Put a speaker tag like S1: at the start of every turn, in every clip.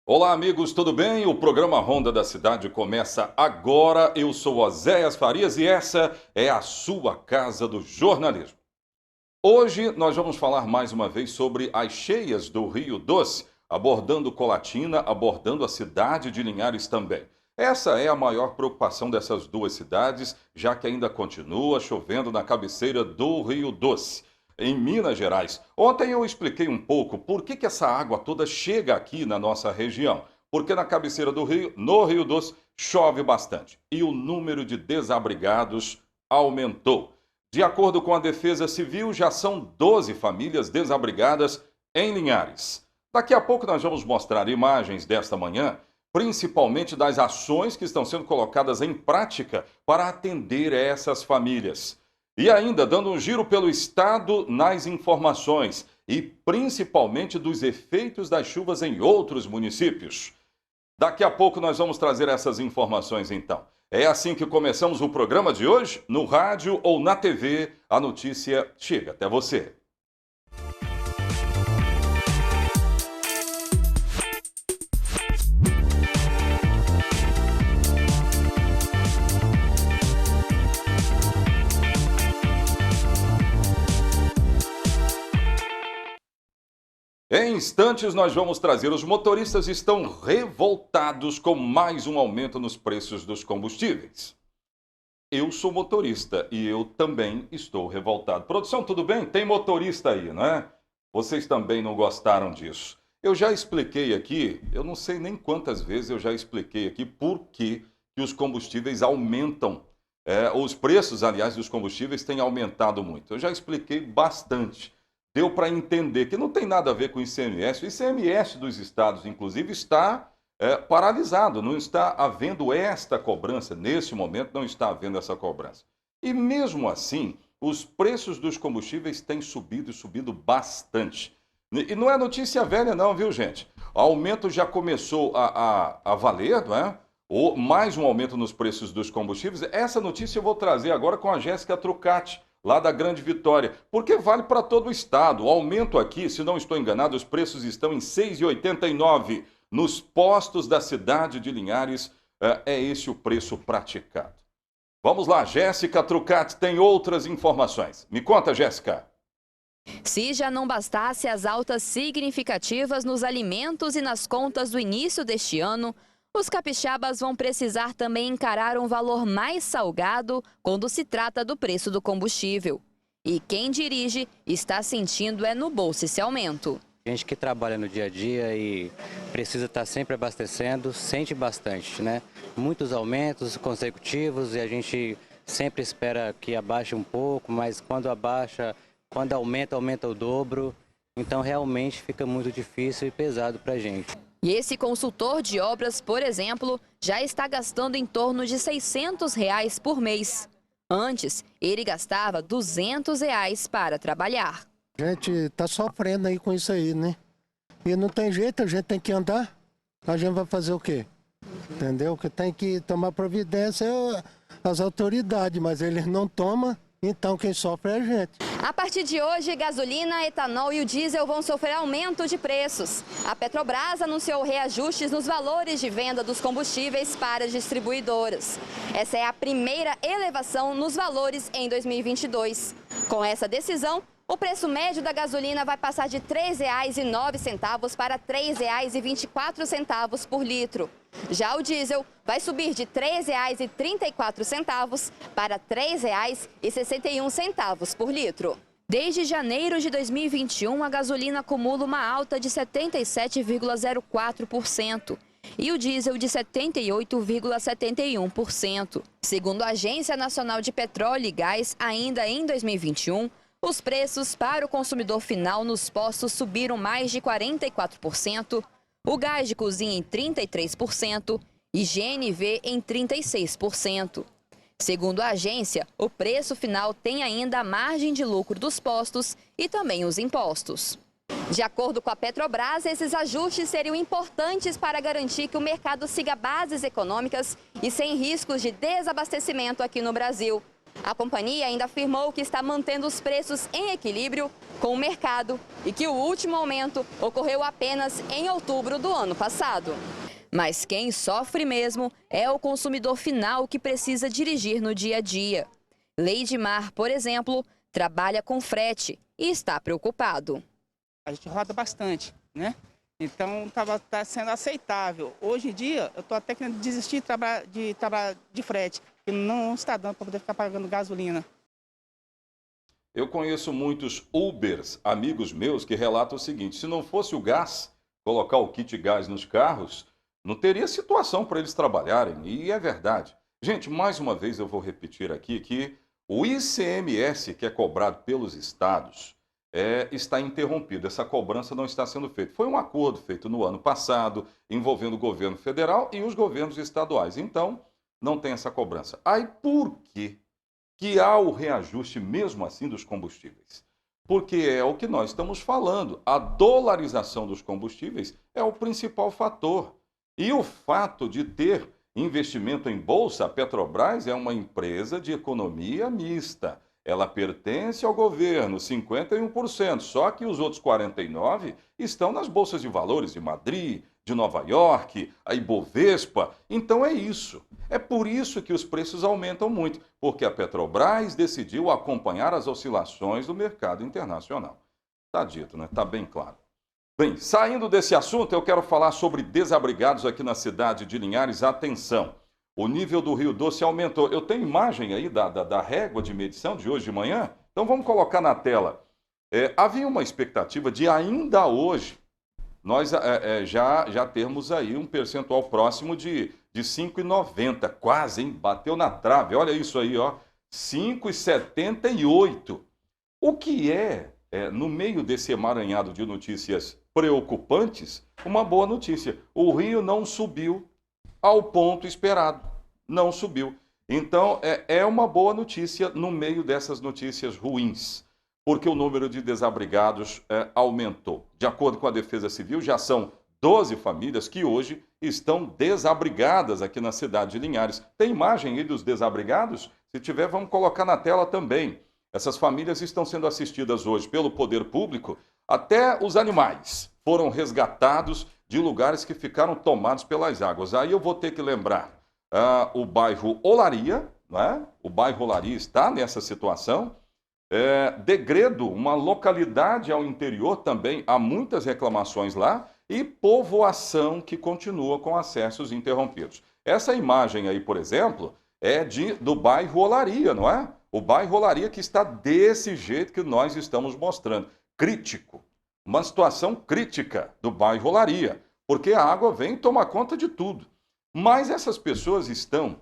S1: Olá, amigos, tudo bem? O programa Ronda da Cidade começa agora. Eu sou Oséias Farias e essa é a sua casa do jornalismo. Hoje nós vamos falar mais uma vez sobre as cheias do Rio Doce, abordando Colatina, abordando a cidade de Linhares também. Essa é a maior preocupação dessas duas cidades, já que ainda continua chovendo na cabeceira do Rio Doce, em Minas Gerais. Ontem eu expliquei um pouco por que essa água toda chega aqui na nossa região. Porque na cabeceira do rio, no Rio Doce, chove bastante e o número de desabrigados aumentou. De acordo com a Defesa Civil, já são 12 famílias desabrigadas em Linhares. Daqui a pouco nós vamos mostrar imagens desta manhã, principalmente das ações que estão sendo colocadas em prática para atender essas famílias. E ainda dando um giro pelo estado nas informações e principalmente dos efeitos das chuvas em outros municípios. Daqui a pouco nós vamos trazer essas informações então. É assim que começamos o programa de hoje, no rádio ou na TV, a notícia chega até você. Em instantes nós vamos trazer, os motoristas estão revoltados com mais um aumento nos preços dos combustíveis. Eu sou motorista e eu também estou revoltado. Produção, tudo bem? Tem motorista aí, não é? Vocês também não gostaram disso. Eu já expliquei aqui, eu não sei nem quantas vezes eu já expliquei aqui por que os combustíveis aumentam. Os preços, aliás, dos combustíveis têm aumentado muito. Eu já expliquei bastante. Deu para entender que não tem nada a ver com o ICMS. O ICMS dos estados, inclusive, está paralisado. Não está havendo esta cobrança. Nesse momento, não está havendo essa cobrança. E mesmo assim, os preços dos combustíveis têm subido e subido bastante. E não é notícia velha não, viu, gente? O aumento já começou a valer, não é? Ou mais um aumento nos preços dos combustíveis. Essa notícia eu vou trazer agora com a Jéssica Trucati, lá da Grande Vitória, porque vale para todo o estado. O aumento aqui, se não estou enganado, os preços estão em R$ 6,89. Nos postos da cidade de Linhares, é esse o preço praticado. Vamos lá, Jéssica Trucati tem outras informações. Me conta, Jéssica.
S2: Se já não bastasse as altas significativas nos alimentos e nas contas do início deste ano, os capixabas vão precisar também encarar um valor mais salgado quando se trata do preço do combustível. E quem dirige está sentindo no bolso esse aumento.
S3: A gente que trabalha no dia a dia e precisa estar sempre abastecendo, sente bastante, né? Muitos aumentos consecutivos e a gente sempre espera que abaixe um pouco, mas quando abaixa, quando aumenta o dobro. Então realmente fica muito difícil e pesado para a gente.
S2: E esse consultor de obras, por exemplo, já está gastando em torno de R$ 600 por mês. Antes, ele gastava R$ 200 para trabalhar.
S4: A gente está sofrendo aí com isso aí, né? E não tem jeito, a gente tem que andar. A gente vai fazer o quê? Entendeu? Que tem que tomar providência as autoridades, mas eles não tomam. Então quem sofre é a gente.
S2: A partir de hoje, gasolina, etanol e o diesel vão sofrer aumento de preços. A Petrobras anunciou reajustes nos valores de venda dos combustíveis para as distribuidoras. Essa é a primeira elevação nos valores em 2022. Com essa decisão, o preço médio da gasolina vai passar de R$ 3,09 para R$ 3,24 por litro. Já o diesel vai subir de R$ 3,34 para R$ 3,61 por litro. Desde janeiro de 2021, a gasolina acumula uma alta de 77,04% e o diesel de 78,71%. Segundo a Agência Nacional de Petróleo e Gás, ainda em 2021, os preços para o consumidor final nos postos subiram mais de 44%, o gás de cozinha em 33% e GNV em 36%. Segundo a agência, o preço final tem ainda a margem de lucro dos postos e também os impostos. De acordo com a Petrobras, esses ajustes seriam importantes para garantir que o mercado siga bases econômicas e sem riscos de desabastecimento aqui no Brasil. A companhia ainda afirmou que está mantendo os preços em equilíbrio com o mercado e que o último aumento ocorreu apenas em outubro do ano passado. Mas quem sofre mesmo é o consumidor final que precisa dirigir no dia a dia. Leidmar, por exemplo, trabalha com frete e está preocupado.
S5: A gente roda bastante, né? Então tá sendo aceitável. Hoje em dia eu estou até querendo desistir de trabalhar de frete, que não está dando para poder ficar pagando gasolina.
S1: Eu conheço muitos Ubers, amigos meus, que relatam o seguinte: se não fosse o gás, colocar o kit gás nos carros, não teria situação para eles trabalharem. E é verdade. Gente, mais uma vez eu vou repetir aqui que o ICMS que é cobrado pelos estados está interrompido. Essa cobrança não está sendo feita. Foi um acordo feito no ano passado, envolvendo o governo federal e os governos estaduais. Então, não tem essa cobrança. Aí, por que há o reajuste mesmo assim dos combustíveis? Porque é o que nós estamos falando. A dolarização dos combustíveis é o principal fator. E o fato de ter investimento em bolsa, a Petrobras é uma empresa de economia mista. Ela pertence ao governo, 51%, só que os outros 49% estão nas bolsas de valores de Madrid, de Nova York, a Ibovespa. Então é isso. É por isso que os preços aumentam muito, porque a Petrobras decidiu acompanhar as oscilações do mercado internacional. Está dito, né? Está bem claro. Bem, saindo desse assunto, eu quero falar sobre desabrigados aqui na cidade de Linhares. Atenção! O nível do Rio Doce aumentou. Eu tenho imagem aí da régua de medição de hoje de manhã? Então vamos colocar na tela. Havia uma expectativa de ainda hoje nós já termos aí um percentual próximo de 5,90. Quase, hein? Bateu na trave. Olha isso aí, ó. 5,78. O que no meio desse emaranhado de notícias preocupantes, uma boa notícia. O Rio não subiu ao ponto esperado. Não subiu. Então, é uma boa notícia no meio dessas notícias ruins, porque o número de desabrigados aumentou. De acordo com a Defesa Civil, já são 12 famílias que hoje estão desabrigadas aqui na cidade de Linhares. Tem imagem aí dos desabrigados? Se tiver, vamos colocar na tela também. Essas famílias estão sendo assistidas hoje pelo poder público. Até os animais foram resgatados de lugares que ficaram tomados pelas águas. Aí eu vou ter que lembrar o bairro Olaria, né? O bairro Olaria está nessa situação. Degredo, uma localidade ao interior também, há muitas reclamações lá, e Povoação que continua com acessos interrompidos. Essa imagem aí, por exemplo, é do bairro Olaria, não é? O bairro Olaria que está desse jeito que nós estamos mostrando. Crítico. Uma situação crítica do bairro Olaria, porque a água vem e toma conta de tudo. Mas essas pessoas estão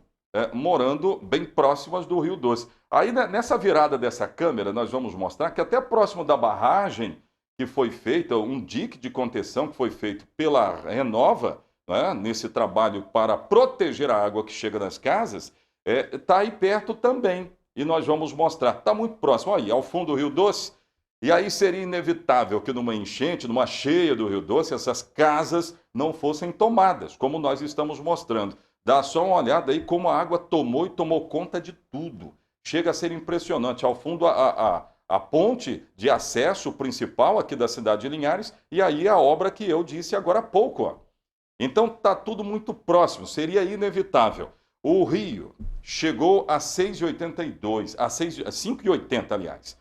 S1: morando bem próximas do Rio Doce. Aí nessa virada dessa câmera nós vamos mostrar que até próximo da barragem que foi feita, um dique de contenção que foi feito pela Renova, né, nesse trabalho para proteger a água que chega nas casas, está aí perto também. E nós vamos mostrar, está muito próximo, aí, ao fundo do Rio Doce. E aí seria inevitável que numa enchente, numa cheia do Rio Doce, essas casas não fossem tomadas, como nós estamos mostrando. Dá só uma olhada aí como a água tomou e tomou conta de tudo. Chega a ser impressionante. Ao fundo, a ponte de acesso principal aqui da cidade de Linhares, e aí a obra que eu disse agora há pouco. Ó. Então está tudo muito próximo, seria inevitável. O rio chegou a 6,82, a 5,80, aliás.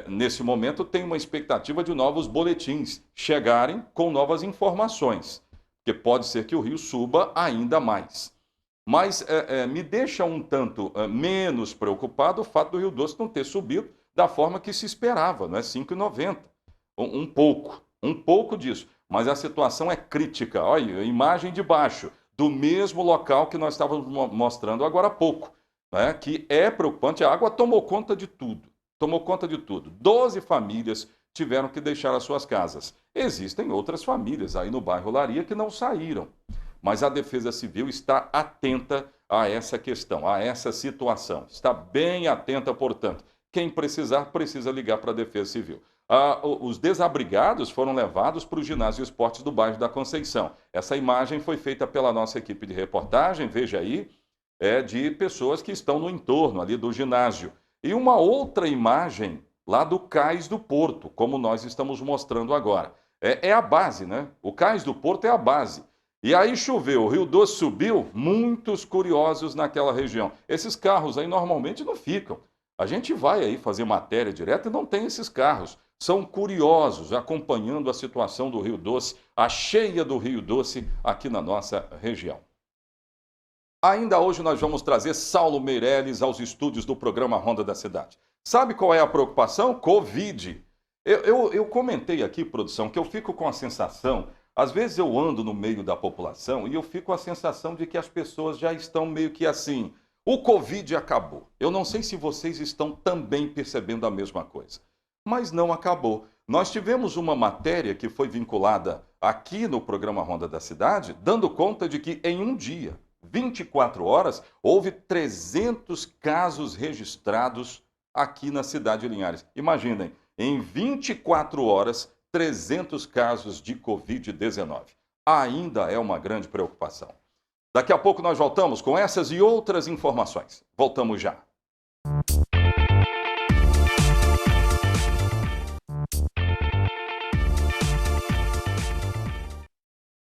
S1: Nesse momento tem uma expectativa de novos boletins chegarem com novas informações, porque pode ser que o rio suba ainda mais. Mas me deixa um tanto menos preocupado o fato do Rio Doce não ter subido da forma que se esperava, não é 5,90. Um pouco disso. Mas a situação é crítica. Olha, a imagem de baixo, do mesmo local que nós estávamos mostrando agora há pouco, né? Que é preocupante. A água tomou conta de tudo. 12 famílias tiveram que deixar as suas casas. Existem outras famílias aí no bairro Olaria que não saíram. Mas a Defesa Civil está atenta a essa questão, a essa situação. Está bem atenta, portanto. Quem precisar, precisa ligar para a Defesa Civil. os desabrigados foram levados para o ginásio esportes do bairro da Conceição. Essa imagem foi feita pela nossa equipe de reportagem, veja aí, de pessoas que estão no entorno ali do ginásio. E uma outra imagem lá do Cais do Porto, como nós estamos mostrando agora. É a base, né? O Cais do Porto é a base. E aí choveu, o Rio Doce subiu, muitos curiosos naquela região. Esses carros aí normalmente não ficam. A gente vai aí fazer matéria direta e não tem esses carros. São curiosos acompanhando a situação do Rio Doce, a cheia do Rio Doce aqui na nossa região. Ainda hoje nós vamos trazer Saulo Meirelles aos estúdios do programa Ronda da Cidade. Sabe qual é a preocupação? Covid. Eu comentei aqui, produção, que eu fico com a sensação, às vezes eu ando no meio da população e eu fico com a sensação de que as pessoas já estão meio que assim, o Covid acabou. Eu não sei se vocês estão também percebendo a mesma coisa, mas não acabou. Nós tivemos uma matéria que foi vinculada aqui no programa Ronda da Cidade, dando conta de que em um dia, 24 horas, houve 300 casos registrados aqui na cidade de Linhares. Imaginem, em 24 horas, 300 casos de Covid-19. Ainda é uma grande preocupação. Daqui a pouco nós voltamos com essas e outras informações. Voltamos já.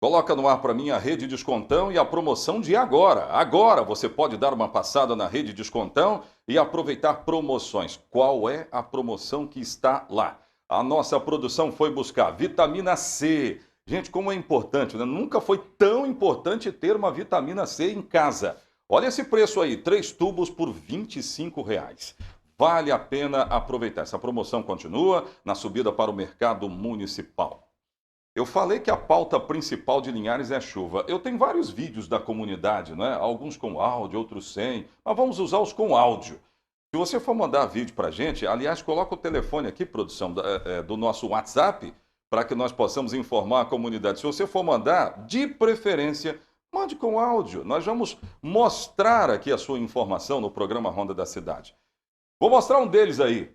S1: Coloca no ar para mim a Rede Descontão e a promoção de agora. Agora você pode dar uma passada na Rede Descontão e aproveitar promoções. Qual é a promoção que está lá? A nossa produção foi buscar vitamina C. Gente, como é importante, né? Nunca foi tão importante ter uma vitamina C em casa. Olha esse preço aí, 3 tubos por R$ 25. Vale a pena aproveitar. Essa promoção continua na subida para o mercado municipal. Eu falei que a pauta principal de Linhares é chuva. Eu tenho vários vídeos da comunidade, né? Alguns com áudio, outros sem, mas vamos usar os com áudio. Se você for mandar vídeo para a gente, aliás, coloca o telefone aqui, produção, do nosso WhatsApp, para que nós possamos informar a comunidade. Se você for mandar, de preferência, mande com áudio. Nós vamos mostrar aqui a sua informação no programa Ronda da Cidade. Vou mostrar um deles aí.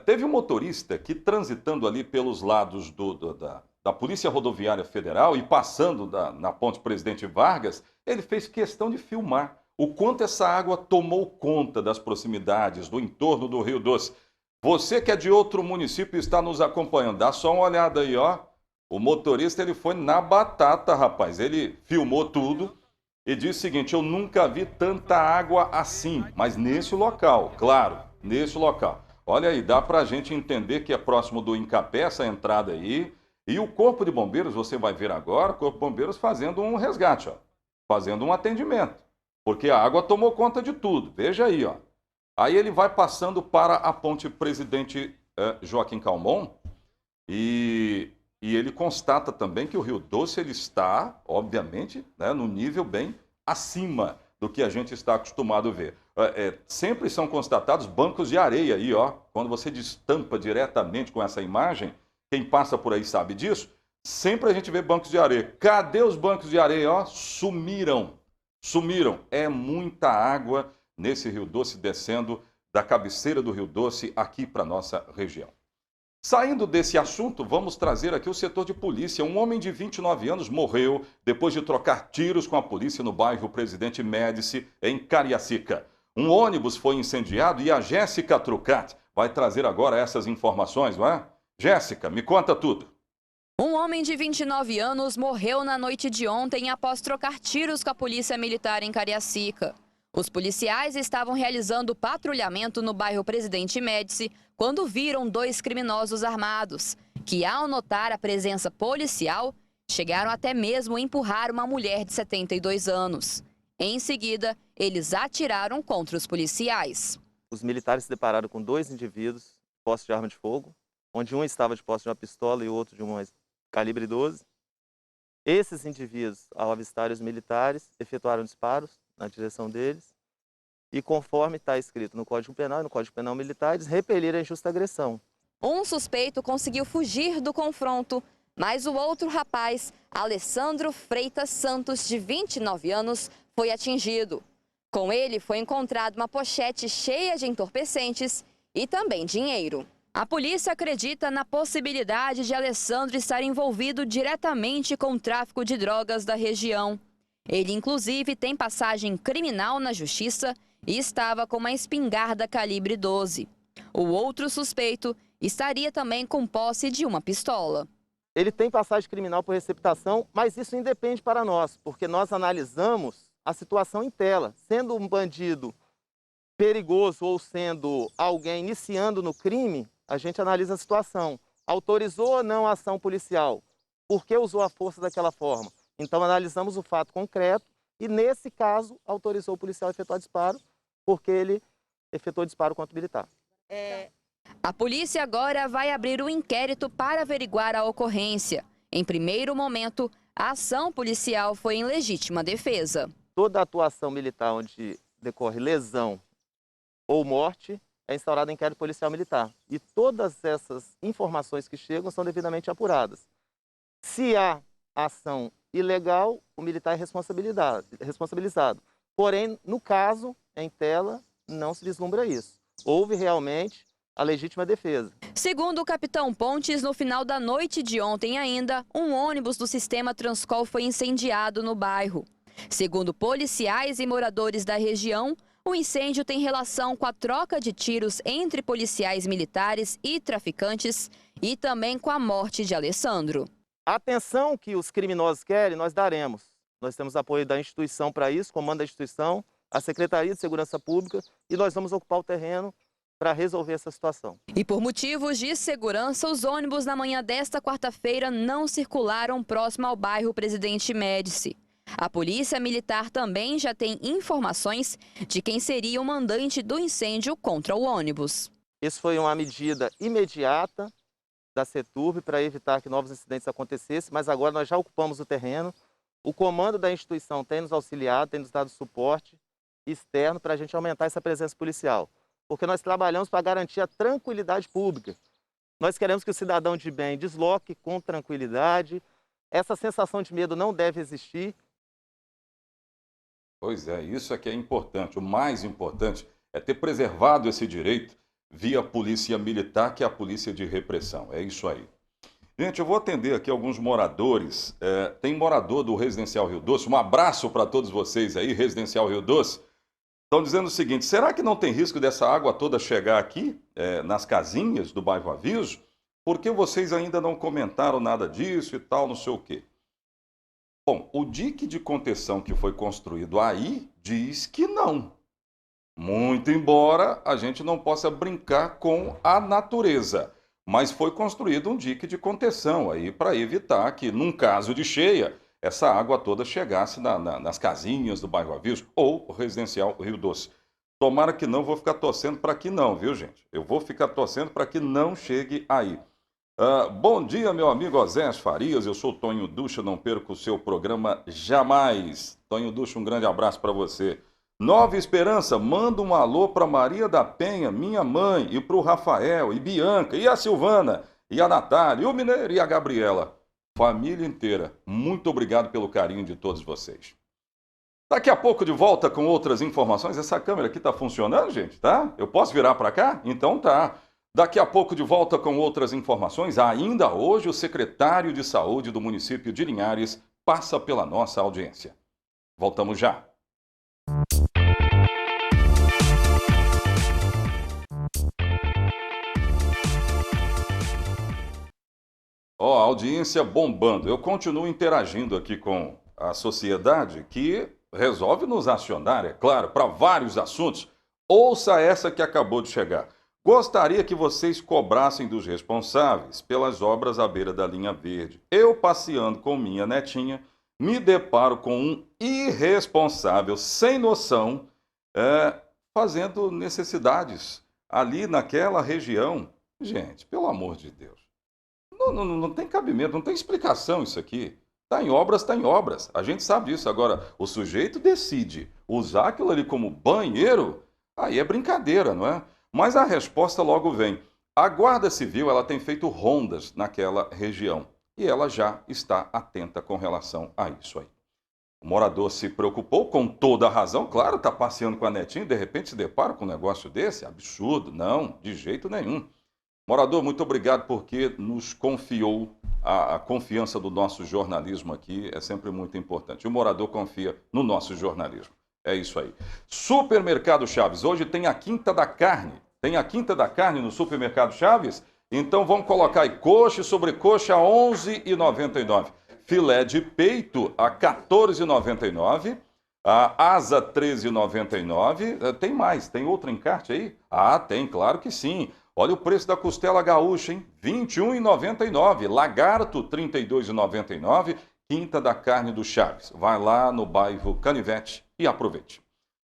S1: Teve um motorista que, transitando ali pelos lados da Polícia Rodoviária Federal e passando na Ponte Presidente Vargas, ele fez questão de filmar o quanto essa água tomou conta das proximidades, do entorno do Rio Doce. Você que é de outro município e está nos acompanhando, dá só uma olhada aí, ó. O motorista, ele foi na batata, rapaz. Ele filmou tudo e disse o seguinte: eu nunca vi tanta água assim, mas nesse local, claro, nesse local. Olha aí, dá pra gente entender que é próximo do Incapé, essa entrada aí. E o Corpo de Bombeiros, você vai ver agora, o Corpo de Bombeiros fazendo um resgate, ó, fazendo um atendimento. Porque a água tomou conta de tudo, veja aí, ó. Aí ele vai passando para a Ponte Presidente Joaquim Calmon e ele constata também que o Rio Doce ele está, obviamente, né, no nível bem acima do que a gente está acostumado a ver. Sempre são constatados bancos de areia aí, ó. Quando você destampa diretamente com essa imagem, quem passa por aí sabe disso, sempre a gente vê bancos de areia. Cadê os bancos de areia, ó? Sumiram. Sumiram. É muita água nesse Rio Doce descendo da cabeceira do Rio Doce aqui para a nossa região. Saindo desse assunto, vamos trazer aqui o setor de polícia. Um homem de 29 anos morreu depois de trocar tiros com a polícia no bairro Presidente Médici, em Cariacica. Um ônibus foi incendiado e a Jéssica Trucat vai trazer agora essas informações, não é? Jéssica, me conta tudo.
S2: Um homem de 29 anos morreu na noite de ontem após trocar tiros com a polícia militar em Cariacica. Os policiais estavam realizando patrulhamento no bairro Presidente Médici quando viram 2 criminosos armados, que ao notar a presença policial, chegaram até mesmo a empurrar uma mulher de 72 anos. Em seguida, eles atiraram contra os policiais.
S6: Os militares se depararam com 2 indivíduos de posse de arma de fogo, onde um estava de posse de uma pistola e o outro de uma calibre 12. Esses indivíduos, ao avistarem os militares, efetuaram disparos na direção deles e, conforme está escrito no Código Penal e no Código Penal Militar, eles repeliram a injusta agressão.
S2: Um suspeito conseguiu fugir do confronto, mas o outro rapaz, Alessandro Freitas Santos, de 29 anos, foi atingido. Com ele foi encontrada uma pochete cheia de entorpecentes e também dinheiro. A polícia acredita na possibilidade de Alessandro estar envolvido diretamente com o tráfico de drogas da região. Ele, inclusive, tem passagem criminal na justiça e estava com uma espingarda calibre 12. O outro suspeito estaria também com posse de uma pistola.
S6: Ele tem passagem criminal por receptação, mas isso independe para nós, porque nós analisamos a situação em tela. Sendo um bandido perigoso ou sendo alguém iniciando no crime, a gente analisa a situação. Autorizou ou não a ação policial? Por que usou a força daquela forma? Então analisamos o fato concreto e, nesse caso, autorizou o policial a efetuar disparo, porque ele efetuou disparo contra o militar.
S2: A polícia agora vai abrir um inquérito para averiguar a ocorrência. Em primeiro momento, a ação policial foi em legítima defesa.
S6: Toda atuação militar onde decorre lesão ou morte é instaurado inquérito policial militar. E todas essas informações que chegam são devidamente apuradas. Se há ação ilegal, o militar é responsabilizado. Porém, no caso, em tela, não se vislumbra isso. Houve realmente a legítima defesa.
S2: Segundo o capitão Pontes, no final da noite de ontem ainda, um ônibus do sistema Transcol foi incendiado no bairro. Segundo policiais e moradores da região, o incêndio tem relação com a troca de tiros entre policiais militares e traficantes e também com a morte de Alessandro.
S6: A atenção que os criminosos querem, nós daremos. Nós temos apoio da instituição para isso, comando da instituição, a Secretaria de Segurança Pública, e nós vamos ocupar o terreno para resolver essa situação.
S2: E por motivos de segurança, os ônibus na manhã desta quarta-feira não circularam próximo ao bairro Presidente Médici. A Polícia Militar também já tem informações de quem seria o mandante do incêndio contra o ônibus.
S6: Isso foi uma medida imediata da CETURB para evitar que novos incidentes acontecessem, mas agora nós já ocupamos o terreno. O comando da instituição tem nos auxiliado, tem nos dado suporte externo para a gente aumentar essa presença policial. Porque nós trabalhamos para garantir a tranquilidade pública. Nós queremos que o cidadão de bem desloque com tranquilidade. Essa sensação de medo não deve existir.
S1: Pois é, isso é que é importante. O mais importante é ter preservado esse direito via polícia militar, que é a polícia de repressão. É isso aí. Gente, eu vou atender aqui alguns moradores. Tem morador do Residencial Rio Doce. Um abraço para todos vocês aí, Residencial Rio Doce. Estão dizendo o seguinte: será que não tem risco dessa água toda chegar aqui, nas casinhas do bairro Aviso? Por que vocês ainda não comentaram nada disso e tal, não sei o quê? Bom, o dique de contenção que foi construído aí diz que não. Muito embora a gente não possa brincar com a natureza. Mas foi construído um dique de contenção aí para evitar que, num caso de cheia, essa água toda chegasse nas casinhas do bairro Aviso ou o Residencial Rio Doce. Tomara que não, vou ficar torcendo para que não, viu, gente? Eu vou ficar torcendo para que não chegue aí. Bom dia, meu amigo Osés Farias, eu sou Tonho Ducha, não perco o seu programa jamais. Tonho Ducha, um grande abraço para você. Nova Esperança, manda um alô para Maria da Penha, minha mãe, e para o Rafael, e Bianca, e a Silvana, e a Natália, e o Mineiro, e a Gabriela. Família inteira, muito obrigado pelo carinho de todos vocês. Daqui a pouco de volta com outras informações. Essa câmera aqui está funcionando, gente? Tá? Eu posso virar para cá? Então tá. Daqui a pouco de volta com outras informações. Ainda hoje o secretário de Saúde do município de Linhares passa pela nossa audiência. Voltamos já. Ó, audiência bombando. Eu continuo interagindo aqui com a sociedade que resolve nos acionar, é claro, para vários assuntos. Ouça essa que acabou de chegar. Gostaria que vocês cobrassem dos responsáveis pelas obras à beira da linha verde. Eu, passeando com minha netinha, me deparo com um irresponsável, sem noção, fazendo necessidades ali naquela região. Gente, pelo amor de Deus. Não tem cabimento, não tem explicação isso aqui. Está em obras, está em obras. A gente sabe disso. Agora, o sujeito decide usar aquilo ali como banheiro, aí é brincadeira, não é? Mas a resposta logo vem. A Guarda Civil ela tem feito rondas naquela região e ela já está atenta com relação a isso aí. O morador se preocupou com toda a razão. Claro, está passeando com a netinha e de repente se depara com um negócio desse. Absurdo. Não, de jeito nenhum. O Morador, muito obrigado porque nos confiou a confiança do nosso jornalismo aqui, é sempre muito importante. O morador confia no nosso jornalismo. É isso aí. Supermercado Chaves, hoje tem a Quinta da Carne. Tem a Quinta da Carne no Supermercado Chaves? Então vamos colocar aí coxa e sobrecoxa a R$ 11,99. Filé de peito a R$ 14,99. A asa R$ 13,99. Tem mais, tem outro encarte aí? Ah, tem, claro que sim. Olha o preço da costela gaúcha, hein? R$ 21,99. Lagarto, R$ 32,99. Quinta da Carne do Chaves. Vai lá no bairro Canivete e aproveite.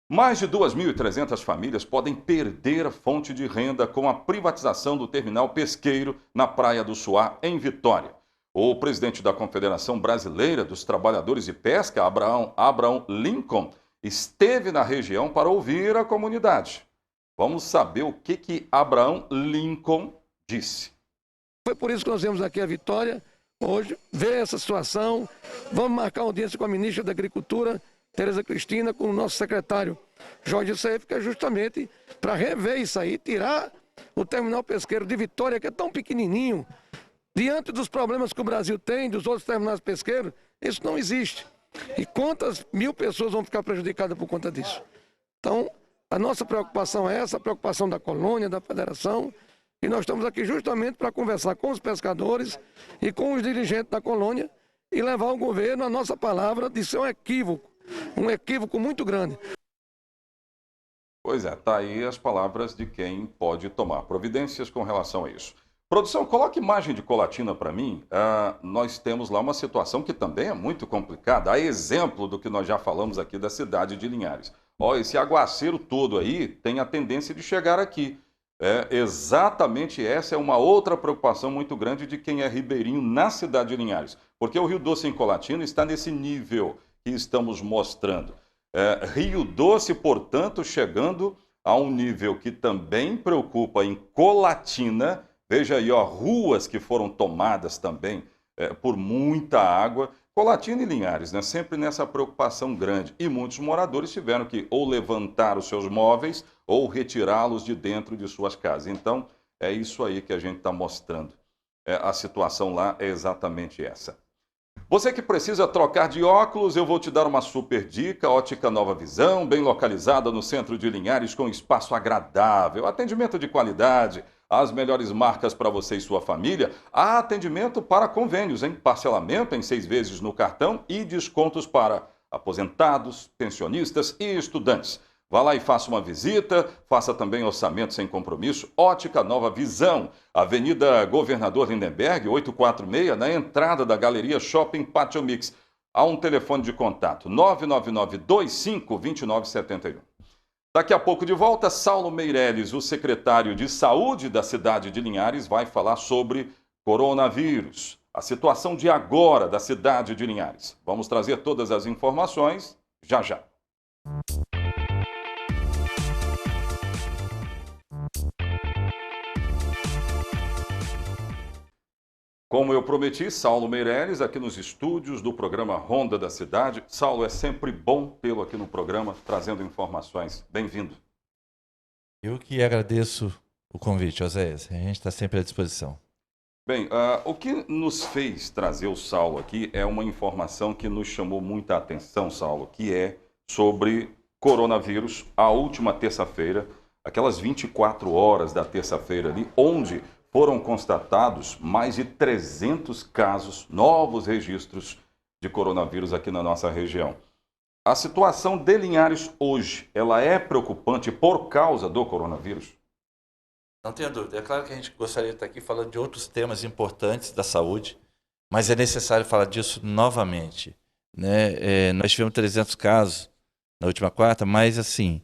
S1: Mais de 2.300 famílias podem perder a fonte de renda com a privatização do terminal pesqueiro na Praia do Suá, em Vitória. O presidente da Confederação Brasileira dos Trabalhadores de Pesca, Abraão Lincoln, esteve na região para ouvir a comunidade. Vamos saber o que Abraão Lincoln disse.
S7: Foi por isso que nós viemos aqui a Vitória, hoje, ver essa situação. Vamos marcar audiência com a ministra da Agricultura, Tereza Cristina, com o nosso secretário Jorge Seif, que é justamente para rever isso aí, tirar o terminal pesqueiro de Vitória, que é tão pequenininho. Diante dos problemas que o Brasil tem, dos outros terminais pesqueiros, isso não existe. E quantas mil pessoas vão ficar prejudicadas por conta disso? Então, a nossa preocupação é essa, a preocupação da colônia, da federação, e nós estamos aqui justamente para conversar com os pescadores e com os dirigentes da colônia e levar ao governo a nossa palavra de ser um equívoco muito grande.
S1: Pois é, tá aí as palavras de quem pode tomar providências com relação a isso. Produção, coloque imagem de Colatina para mim. Nós temos lá uma situação que também é muito complicada, a exemplo do que nós já falamos aqui da cidade de Linhares. Ó, esse aguaceiro todo aí tem a tendência de chegar aqui. Exatamente essa é uma outra preocupação muito grande de quem é ribeirinho na cidade de Linhares. Porque o Rio Doce em Colatina está nesse nível que estamos mostrando. Rio Doce, portanto, chegando a um nível que também preocupa em Colatina. Veja aí, ó, ruas que foram tomadas também por muita água. Colatina e Linhares, né? Sempre nessa preocupação grande. E muitos moradores tiveram que ou levantar os seus móveis ou retirá-los de dentro de suas casas. Então, é isso aí que a gente está mostrando. A situação lá é exatamente essa. Você que precisa trocar de óculos, eu vou te dar uma super dica. Ótica Nova Visão, bem localizada no centro de Linhares, com espaço agradável, atendimento de qualidade, as melhores marcas para você e sua família. Há atendimento para convênios, em parcelamento em 6 vezes no cartão e descontos para aposentados, pensionistas e estudantes. Vá lá e faça uma visita, faça também orçamento sem compromisso. Ótica Nova Visão, Avenida Governador Lindenberg, 846, na entrada da Galeria Shopping Pátio Mix. Há um telefone de contato, 999-25-2971. Daqui a pouco de volta, Saulo Meirelles, o secretário de Saúde da cidade de Linhares, vai falar sobre coronavírus, a situação de agora da cidade de Linhares. Vamos trazer todas as informações já já. Como eu prometi, Saulo Meirelles, aqui nos estúdios do programa Ronda da Cidade. Saulo, é sempre bom tê-lo aqui no programa, trazendo informações. Bem-vindo.
S8: Eu que agradeço o convite, Oséias. A gente está sempre à disposição.
S1: Bem, o que nos fez trazer o Saulo aqui é uma informação que nos chamou muita atenção, Saulo, que é sobre coronavírus, a última terça-feira, aquelas 24 horas da terça-feira ali, onde foram constatados mais de 300 casos, novos registros de coronavírus aqui na nossa região. A situação de Linhares hoje, ela é preocupante por causa do coronavírus?
S8: Não tenha dúvida. É claro que a gente gostaria de estar aqui falando de outros temas importantes da saúde, mas é necessário falar disso novamente, né? Nós tivemos 300 casos na última quarta, mas assim,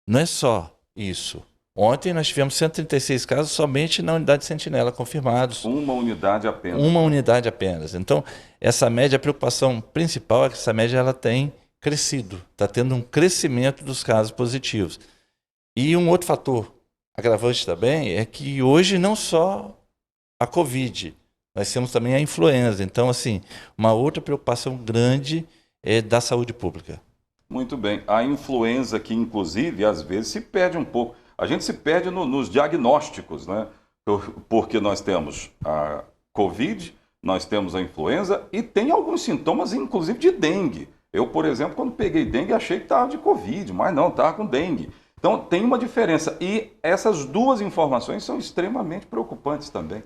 S8: não é só isso. Ontem nós tivemos 136 casos somente na unidade Sentinela confirmados.
S1: Uma unidade apenas.
S8: Uma unidade apenas. Então, essa média, a preocupação principal é que essa média ela tem crescido. Está tendo um crescimento dos casos positivos. E um outro fator agravante também é que hoje não só a Covid, nós temos também a influenza. Então, assim, uma outra preocupação grande é da saúde pública.
S1: Muito bem. A influenza que, inclusive, às vezes se perde um pouco. A gente se perde nos diagnósticos, né? porque nós temos a Covid, nós temos a influenza e tem alguns sintomas, inclusive de dengue. Eu, por exemplo, quando peguei dengue, achei que estava de Covid, mas não, estava com dengue. Então, tem uma diferença. E essas duas informações são extremamente preocupantes também.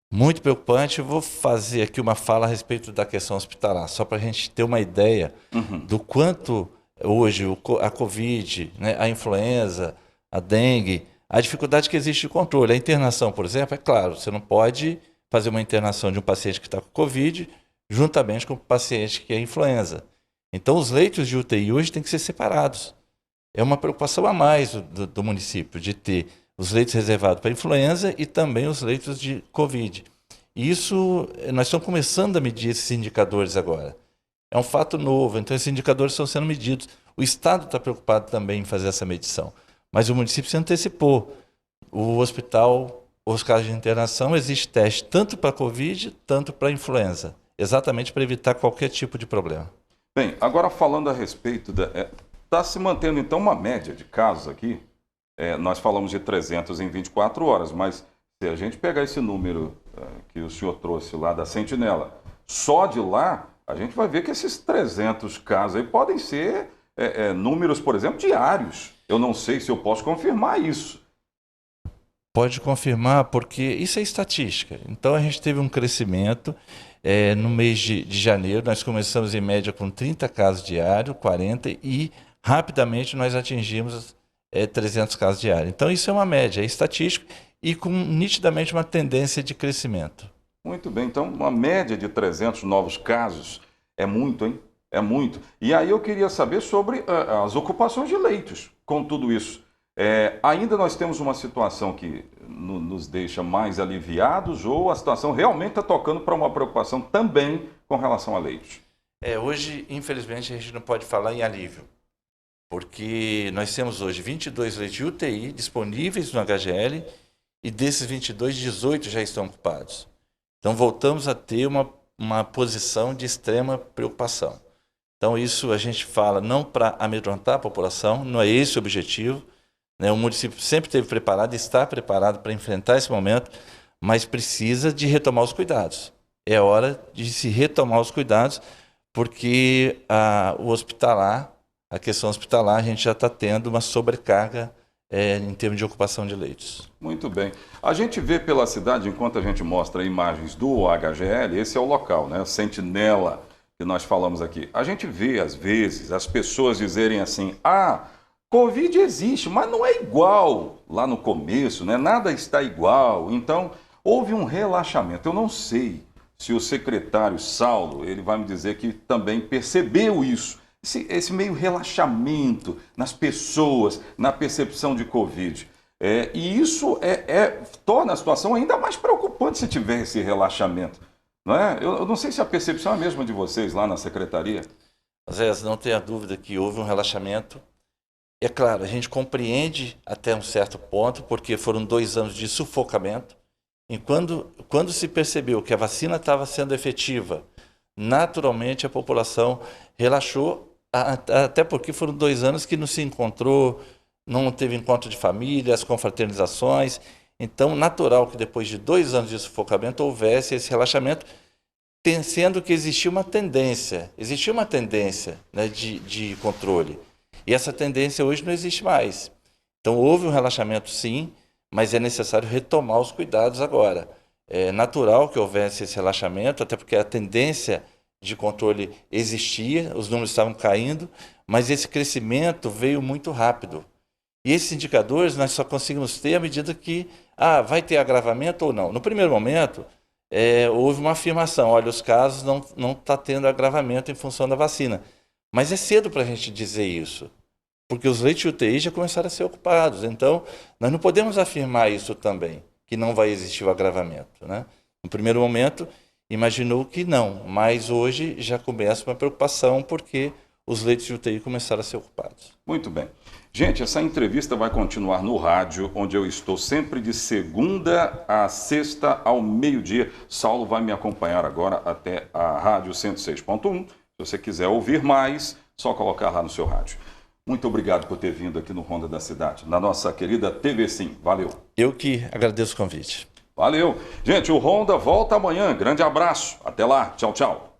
S8: Muito preocupante. Eu vou fazer aqui uma fala a respeito da questão hospitalar, só para a gente ter uma ideia do quanto hoje a Covid, né, a influenza, a dengue, a dificuldade que existe de controle. A internação, por exemplo, é claro, você não pode fazer uma internação de um paciente que está com Covid juntamente com o paciente que é influenza. Então, os leitos de UTI hoje têm que ser separados. É uma preocupação a mais do município de ter os leitos reservados para influenza e também os leitos de Covid. Isso, nós estamos começando a medir esses indicadores agora. É um fato novo, então esses indicadores estão sendo medidos. O Estado está preocupado também em fazer essa medição, mas o município se antecipou. O hospital, os casos de internação, existe teste tanto para Covid, tanto para influenza, exatamente para evitar qualquer tipo de problema.
S1: Bem, agora falando a respeito está se mantendo, então, uma média de casos aqui. Nós falamos de 300 em 24 horas, mas se a gente pegar esse número que o senhor trouxe lá da Sentinela, só de lá, a gente vai ver que esses 300 casos aí podem ser números, por exemplo, diários. Eu não sei se eu posso confirmar isso.
S8: Pode confirmar, porque isso é estatística. Então, a gente teve um crescimento. No mês de janeiro, nós começamos em média com 30 casos diários, 40, e rapidamente nós atingimos 300 casos diários. Então, isso é uma média, é estatístico e com nitidamente uma tendência de crescimento.
S1: Muito bem, então uma média de 300 novos casos é muito, hein? É muito. E aí eu queria saber sobre as ocupações de leitos com tudo isso. Ainda nós temos uma situação que nos deixa mais aliviados ou a situação realmente está tocando para uma preocupação também com relação a leitos?
S8: Hoje, infelizmente, a gente não pode falar em alívio, porque nós temos hoje 22 leitos de UTI disponíveis no HGL e desses 22, 18 já estão ocupados. Então voltamos a ter uma posição de extrema preocupação. Então isso a gente fala não para amedrontar a população, não é esse o objetivo. O município sempre esteve preparado, está preparado para enfrentar esse momento, mas precisa de retomar os cuidados. É hora de se retomar os cuidados, porque o hospitalar, a questão hospitalar, a gente já está tendo uma sobrecarga em termos de ocupação de leitos.
S1: Muito bem. A gente vê pela cidade, enquanto a gente mostra imagens do HGL, esse é o local, né? Sentinela, que nós falamos aqui. A gente vê, às vezes, as pessoas dizerem assim, Covid existe, mas não é igual lá no começo, né? Nada está igual. Então, houve um relaxamento. Eu não sei se o secretário Saulo, ele vai me dizer que também percebeu isso. Esse meio relaxamento nas pessoas, na percepção de Covid. E isso torna a situação ainda mais preocupante se tiver esse relaxamento. Não é? Eu não sei se a percepção é a mesma de vocês lá na secretaria.
S8: Zé, não tenha dúvida que houve um relaxamento. É claro, a gente compreende até um certo ponto, porque foram 2 anos de sufocamento. E quando se percebeu que a vacina estava sendo efetiva, naturalmente a população relaxou, até porque foram 2 anos que não se encontrou, não teve encontro de família, as confraternizações. Então, natural que depois de 2 anos de sufocamento houvesse esse relaxamento, sendo que existia uma tendência né, de controle. E essa tendência hoje não existe mais. Então, houve um relaxamento sim, mas é necessário retomar os cuidados agora. É natural que houvesse esse relaxamento, até porque a tendência de controle existia, os números estavam caindo, mas esse crescimento veio muito rápido. E esses indicadores nós só conseguimos ter à medida que vai ter agravamento ou não. No primeiro momento, houve uma afirmação, olha, os casos não estão tendo agravamento em função da vacina. Mas é cedo para a gente dizer isso, porque os leitos de UTI já começaram a ser ocupados. Então, nós não podemos afirmar isso também, que não vai existir o agravamento, né? No primeiro momento, imaginou que não, mas hoje já começa uma preocupação porque os leitos de UTI começaram a ser ocupados.
S1: Muito bem. Gente, essa entrevista vai continuar no rádio, onde eu estou sempre de segunda a sexta ao meio-dia. Saulo vai me acompanhar agora até a Rádio 106.1. Se você quiser ouvir mais, só colocar lá no seu rádio. Muito obrigado por ter vindo aqui no Ronda da Cidade, na nossa querida TV Sim. Valeu.
S8: Eu que agradeço o convite.
S1: Valeu. Gente, o Ronda volta amanhã. Grande abraço. Até lá. Tchau, tchau.